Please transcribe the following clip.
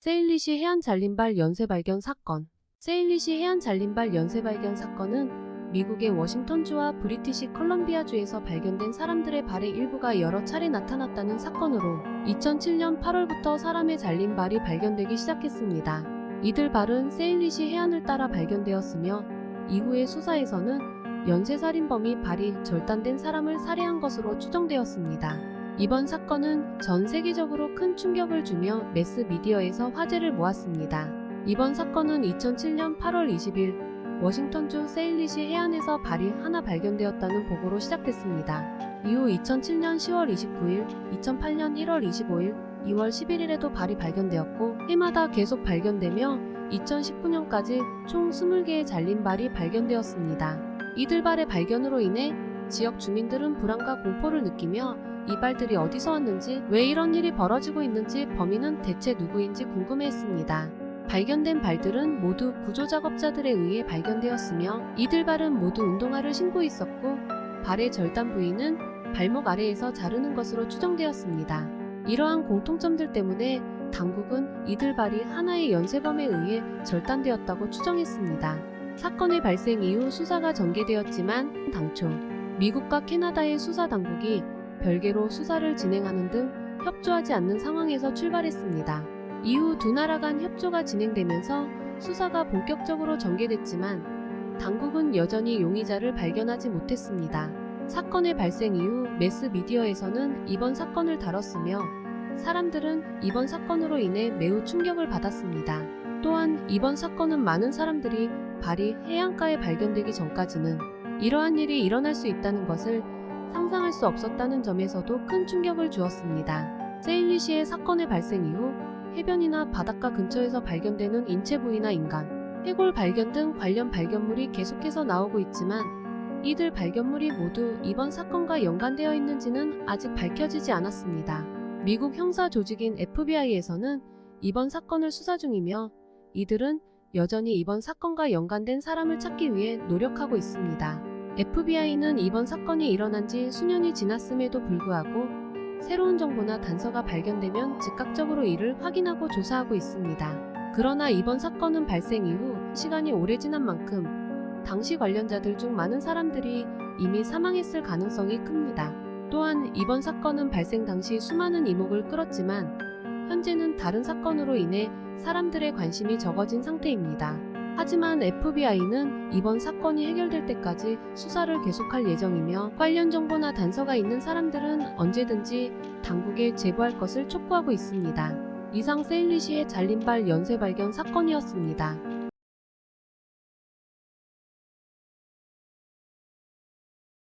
세일리시 해안 잔림발 연쇄 발견 사건. 세일리시 해안 잔림발 연쇄 발견 사건은 미국의 워싱턴주와 브리티시 컬럼비아주에서 발견된 사람들의 발의 일부가 여러 차례 나타났다는 사건으로 2007년 8월부터 사람의 잘린 발이 발견되기 시작했습니다. 이들 발은 세일리시 해안을 따라 발견되었으며 이후의 수사에서는 연쇄살인범이 발이 절단된 사람을 살해한 것으로 추정되었습니다. 이번 사건은 전 세계적으로 큰 충격을 주며 매스미디어에서 화제를 모았습니다. 이번 사건은 2007년 8월 20일 워싱턴주 세일리시 해안에서 발이 하나 발견되었다는 보고로 시작됐습니다. 이후 2007년 10월 29일, 2008년 1월 25일, 2월 11일에도 발이 발견되었고 해마다 계속 발견되며 2019년까지 총 20개의 잘린 발이 발견되었습니다. 이들 발의 발견으로 인해 지역 주민들은 불안과 공포를 느끼며 이 발들이 어디서 왔는지, 왜 이런 일이 벌어지고 있는지, 범인은 대체 누구인지 궁금해했습니다. 발견된 발들은 모두 구조작업자들에 의해 발견되었으며 이들 발은 모두 운동화를 신고 있었고 발의 절단 부위는 발목 아래에서 자르는 것으로 추정되었습니다. 이러한 공통점들 때문에 당국은 이들 발이 하나의 연쇄범에 의해 절단되었다고 추정했습니다. 사건의 발생 이후 수사가 전개되었지만 당초 미국과 캐나다의 수사당국이 별개로 수사를 진행하는 등 협조하지 않는 상황에서 출발했습니다. 이후 두 나라 간 협조가 진행되면서 수사가 본격적으로 전개됐지만 당국은 여전히 용의자를 발견하지 못했습니다. 사건의 발생 이후 매스미디어에서는 이번 사건을 다뤘으며 사람들은 이번 사건으로 인해 매우 충격을 받았습니다. 또한 이번 사건은 많은 사람들이 발이 해안가에 발견되기 전까지는 이러한 일이 일어날 수 있다는 것을 상상할 수 없었다는 점에서도 큰 충격을 주었습니다. 세일리시의 사건의 발생 이후 해변이나 바닷가 근처에서 발견되는 인체 부위나 인간, 해골 발견 등 관련 발견물이 계속해서 나오고 있지만 이들 발견물이 모두 이번 사건과 연관되어 있는지는 아직 밝혀지지 않았습니다. 미국 형사 조직인 FBI에서는 이번 사건을 수사 중이며 이들은 여전히 이번 사건과 연관된 사람을 찾기 위해 노력하고 있습니다. FBI는 이번 사건이 일어난 지 수년이 지났음에도 불구하고 새로운 정보나 단서가 발견되면 즉각적으로 이를 확인하고 조사하고 있습니다. 그러나 이번 사건은 발생 이후 시간이 오래 지난 만큼 당시 관련자들 중 많은 사람들이 이미 사망했을 가능성이 큽니다. 또한 이번 사건은 발생 당시 수많은 이목을 끌었지만 현재는 다른 사건으로 인해 사람들의 관심이 적어진 상태입니다. 하지만 FBI는 이번 사건이 해결될 때까지 수사를 계속할 예정이며 관련 정보나 단서가 있는 사람들은 언제든지 당국에 제보할 것을 촉구하고 있습니다. 이상 세일리시의 잘린 발 연쇄 발견 사건이었습니다.